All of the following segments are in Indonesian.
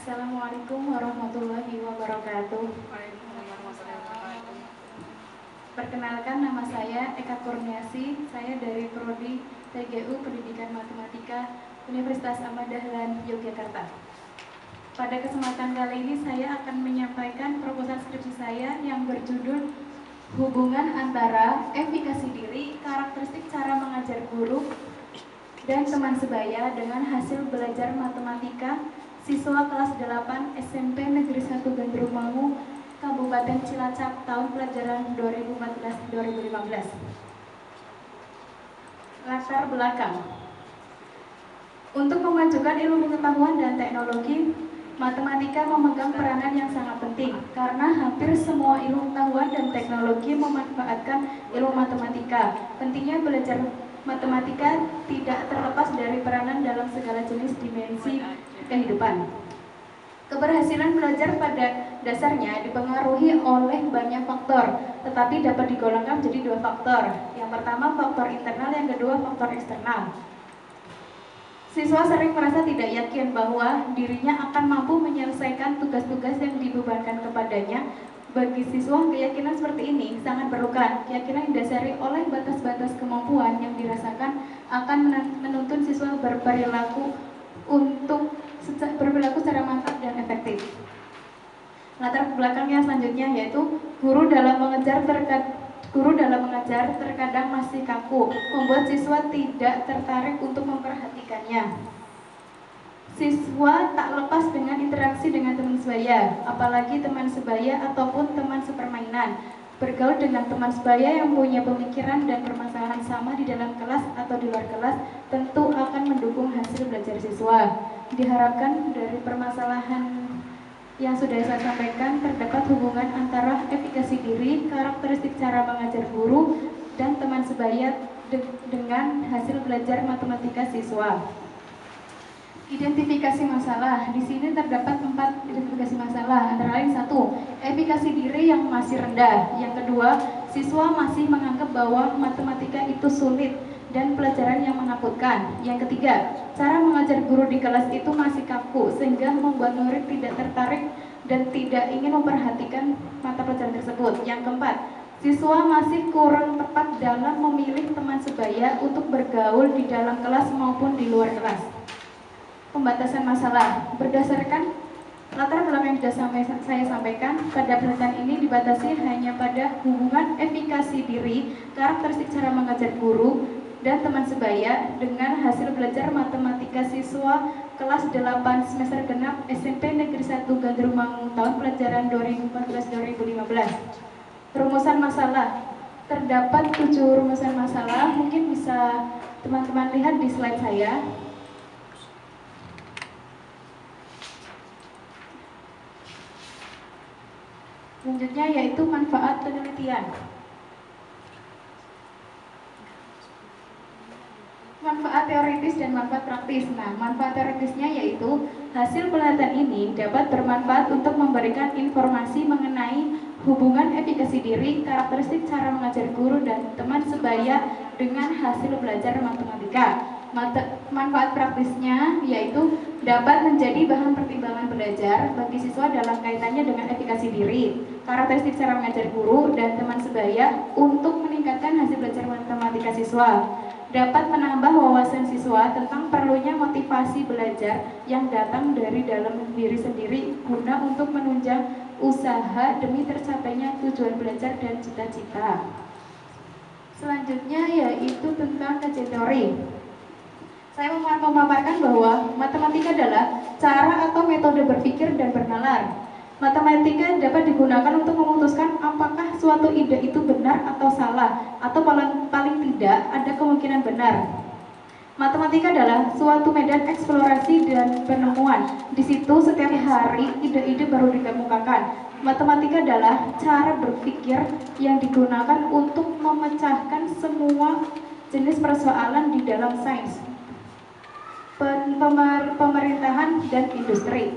Assalamualaikum warahmatullahi wabarakatuh. Perkenalkan, nama saya Eka Kurniasi. Saya dari Prodi TGU Pendidikan Matematika Universitas Ahmad Dahlan, Yogyakarta. Pada kesempatan kali ini saya akan menyampaikan proposal skripsi saya yang berjudul Hubungan antara efikasi diri, karakteristik cara mengajar guru, dan teman sebaya dengan hasil belajar matematika siswa kelas 8 SMP Negeri 1 Gandrumangu, Kabupaten Cilacap, tahun pelajaran 2014-2015. Latar belakang. Untuk memajukan ilmu pengetahuan dan teknologi, matematika memegang peranan yang sangat penting karena hampir semua ilmu pengetahuan dan teknologi memanfaatkan ilmu matematika. Pentingnya belajar matematika tidak terlepas dari peranan dalam segala jenis dimensi kehidupan. Keberhasilan belajar pada dasarnya dipengaruhi oleh banyak faktor, tetapi dapat digolongkan menjadi dua faktor. Yang pertama faktor internal, yang kedua faktor eksternal. Siswa sering merasa tidak yakin bahwa dirinya akan mampu menyelesaikan tugas-tugas yang dibebankan kepadanya. Bagi siswa, keyakinan seperti ini sangat diperlukan. Keyakinan didasari oleh batas-batas kemampuan yang dirasakan akan menuntun siswa berperilaku secara mantap dan efektif. Latar belakangnya selanjutnya yaitu guru dalam mengajar terkadang masih kaku, membuat siswa tidak tertarik untuk memperhatikannya. Siswa tak lepas dengan interaksi dengan teman sebaya, apalagi teman sebaya ataupun teman sepermainan. Bergaul dengan teman sebaya yang punya pemikiran dan permasalahan sama di dalam kelas atau di luar kelas tentu akan mendukung hasil belajar siswa. Diharapkan dari permasalahan yang sudah saya sampaikan terdapat hubungan antara efikasi diri, karakteristik cara mengajar guru, dan teman sebaya dengan hasil belajar matematika siswa. Identifikasi masalah. Di sini terdapat 4 identifikasi masalah, antara lain 1, efikasi diri yang masih rendah. Yang kedua, siswa masih menganggap bahwa matematika itu sulit dan pelajaran yang menakutkan. Yang ketiga, cara mengajar guru di kelas itu masih kaku sehingga membuat murid tidak tertarik dan tidak ingin memperhatikan mata pelajaran tersebut. Yang keempat, siswa masih kurang tepat dalam memilih teman sebaya untuk bergaul di dalam kelas maupun di luar kelas. Pembatasan masalah. Berdasarkan latar belakang yang sudah saya sampaikan, pada penelitian ini dibatasi hanya pada hubungan efikasi diri, karakteristik cara mengajar guru, dan teman sebaya dengan hasil belajar matematika siswa kelas 8 semester genap SMP Negeri 1 Gandrumangu tahun pelajaran 2014-2015. Rumusan masalah. Terdapat 7 rumusan masalah, mungkin bisa teman-teman lihat di slide saya. Selanjutnya yaitu manfaat penelitian. Manfaat teoritis dan manfaat praktis. Nah, manfaat teoritisnya yaitu hasil penelitian ini dapat bermanfaat untuk memberikan informasi mengenai hubungan efikasi diri, karakteristik cara mengajar guru dan teman sebaya dengan hasil belajar matematika. Manfaat praktisnya yaitu dapat menjadi bahan pertimbangan belajar bagi siswa dalam kaitannya dengan efikasi diri, karakteristik cara mengajar guru dan teman sebaya untuk meningkatkan hasil belajar matematika siswa. Dapat menambah wawasan siswa tentang perlunya motivasi belajar yang datang dari dalam diri sendiri guna untuk menunjang usaha demi tercapainya tujuan belajar dan cita-cita. Selanjutnya yaitu tentang kajian teori. Saya memaparkan bahwa matematika adalah cara atau metode berpikir dan bernalar. Matematika dapat digunakan untuk memutuskan apakah suatu ide itu benar atau salah, atau paling tidak ada kemungkinan benar. Matematika adalah suatu medan eksplorasi dan penemuan. Di situ setiap hari ide-ide baru dikemukakan. Matematika adalah cara berpikir yang digunakan untuk memecahkan semua jenis persoalan di dalam sains, pemerintahan, dan industri.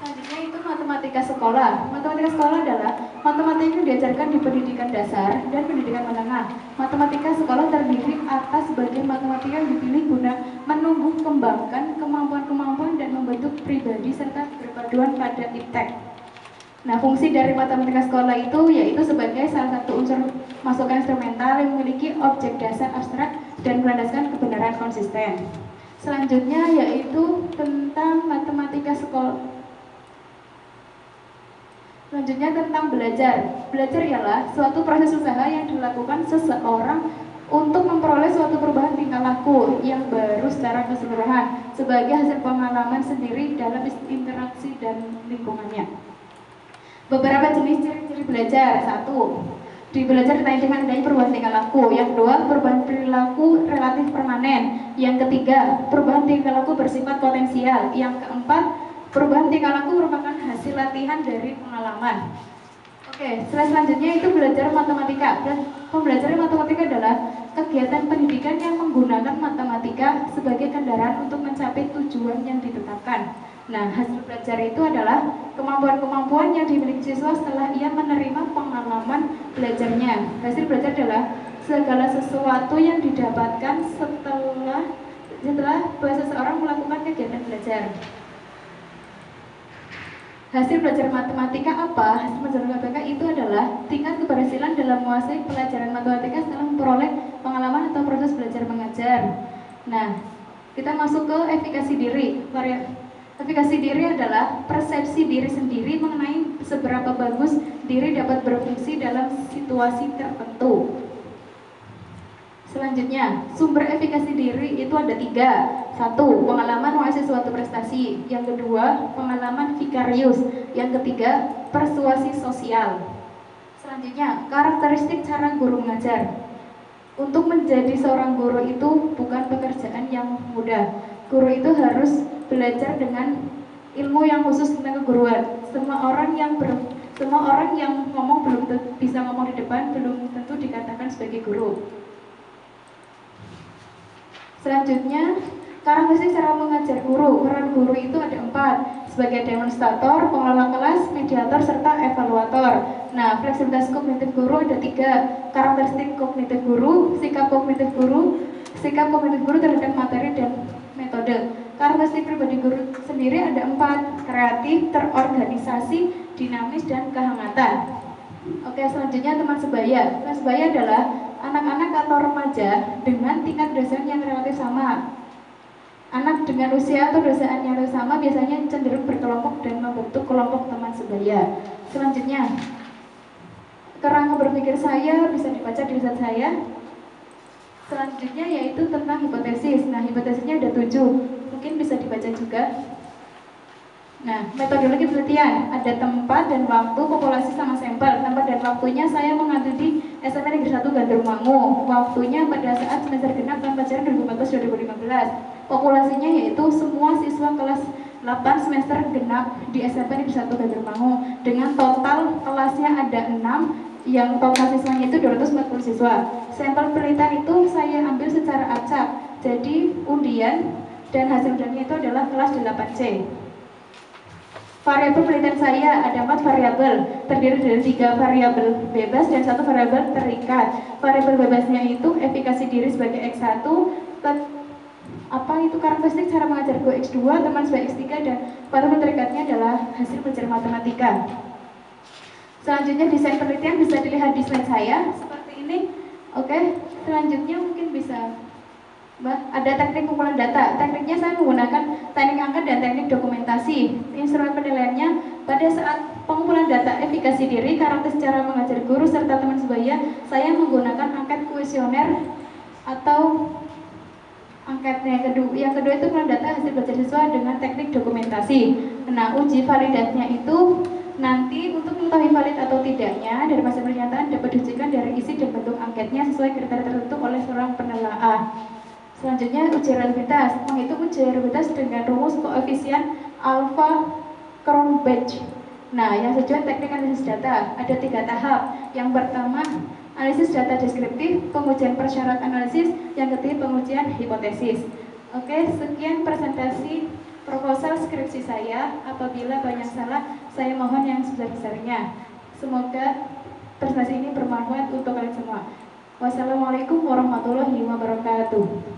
Selanjutnya itu matematika sekolah. Matematika sekolah adalah matematika yang diajarkan di pendidikan dasar dan pendidikan menengah. Matematika sekolah terdiri atas bagian matematika yang dipilih guna menumbuh kembangkan kemampuan-kemampuan dan membentuk pribadi, serta berpaduan pada iptek. Nah, fungsi dari matematika sekolah itu yaitu sebagai salah satu unsur masukan instrumental yang memiliki objek dasar abstrak dan berlandaskan kebenaran konsisten. Selanjutnya yaitu tentang matematika sekolah. Selanjutnya tentang belajar. Belajar ialah suatu proses usaha yang dilakukan seseorang untuk memperoleh suatu perubahan tingkah laku yang baru secara keseluruhan sebagai hasil pengalaman sendiri dalam interaksi dan lingkungannya. Beberapa jenis ciri-ciri belajar. 1. Di belajar ditandai dengan adanya perubahan tingkah laku. Yang kedua, perubahan perilaku relatif permanen. Yang ketiga, perubahan tingkah laku bersifat potensial. Yang keempat, perubahan tingkah laku merupakan hasil latihan dari pengalaman. Oke, selanjutnya itu belajar matematika. Pembelajaran matematika adalah kegiatan pendidikan yang menggunakan matematika sebagai kendaraan untuk mencapai tujuan yang ditetapkan. Nah, hasil belajar itu adalah kemampuan-kemampuan yang dimiliki siswa setelah ia menerima pengalaman belajarnya. Hasil belajar adalah segala sesuatu yang didapatkan setelah seseorang melakukan kegiatan belajar. Hasil belajar matematika apa? Hasil belajar matematika itu adalah tingkat keberhasilan dalam menguasai pelajaran matematika setelah memperoleh pengalaman atau proses belajar mengajar. Nah, kita masuk ke efikasi diri. Efikasi diri adalah persepsi diri sendiri mengenai seberapa bagus diri dapat berfungsi dalam situasi tertentu. Selanjutnya, sumber efikasi diri itu ada 3. 1. Pengalaman menguasai suatu prestasi. Yang kedua, pengalaman vikarius. Yang ketiga, persuasi sosial. Selanjutnya, karakteristik cara guru mengajar. Untuk menjadi seorang guru itu bukan pekerjaan yang mudah. Guru itu harus belajar dengan ilmu yang khusus tentang keguruan. Semua orang yang ngomong belum bisa ngomong di depan belum tentu dikatakan sebagai guru. Selanjutnya, karakteristik cara mengajar guru. Peran guru itu ada 4, sebagai demonstrator, pengelola kelas, mediator, serta evaluator. Nah, fleksibilitas kognitif guru ada 3, karakteristik kognitif guru, sikap kognitif guru terhadap materi dan metode. Karakteristik pribadi guru sendiri ada 4, kreatif, terorganisasi, dinamis, dan kehangatan. Oke, selanjutnya teman sebaya. Teman sebaya adalah anak-anak atau remaja dengan tingkat kedewasaan yang relatif sama. Anak dengan usia atau kedewasaan yang relatif sama biasanya cenderung berkelompok dan membentuk kelompok teman sebaya. Selanjutnya, kerangka berpikir saya bisa dibaca di slide saya. Selanjutnya yaitu tentang hipotesis. Nah, hipotesisnya ada 7, mungkin bisa dibaca juga. Nah, metodologi penelitian ada tempat dan waktu, populasi sama sampel. Tempat dan waktunya saya mengambil di SMP Negeri 1 Gandrungmangu. Waktunya pada saat semester genap tahun pelajaran 2014-2015. Populasinya yaitu semua siswa kelas 8 semester genap di SMP Negeri 1 Gandrungmangu. Dengan total kelasnya ada 6, yang total siswanya itu 240 siswa. Sampel penelitian itu saya ambil secara acak. Jadi undian dan hasil undiannya itu adalah kelas 8C. Variabel penelitian saya ada 4 variabel, terdiri dari 3 variabel bebas dan 1 variabel terikat. Variabel bebasnya itu efikasi diri sebagai X1, karakteristik cara mengajar guru X2, teman sebagai X3, dan variabel terikatnya adalah hasil belajar matematika. Selanjutnya desain penelitian bisa dilihat di slide saya seperti ini. Oke, selanjutnya mungkin bisa ada teknik pengumpulan data. Tekniknya saya menggunakan teknik angka dan teknik dokumentasi. Instrumen penilaiannya pada saat pengumpulan data efikasi diri, karakteristik cara mengajar guru serta teman sebaya, saya menggunakan angket kuesioner atau angketnya yang kedua itu pengumpulan data hasil belajar siswa dengan teknik dokumentasi. Nah, uji validatnya itu nanti untuk mengetahui valid atau tidaknya dari hasil pernyataan dapat diujikan dari isi dan bentuk angketnya sesuai kriteria tertentu oleh seorang penelaah. Selanjutnya uji relativitas, menghitung uji relativitas dengan rumus koefisien alpha Cronbach. Nah, yang tujuan teknik analisis data ada 3 tahap. Yang pertama analisis data deskriptif, pengujian persyarat analisis, yang ketiga pengujian hipotesis. Oke, sekian presentasi proposal skripsi saya. Apabila banyak salah, saya mohon yang sebesar-besarnya. Semoga presentasi ini bermanfaat untuk kalian semua. Wassalamualaikum warahmatullahi wabarakatuh.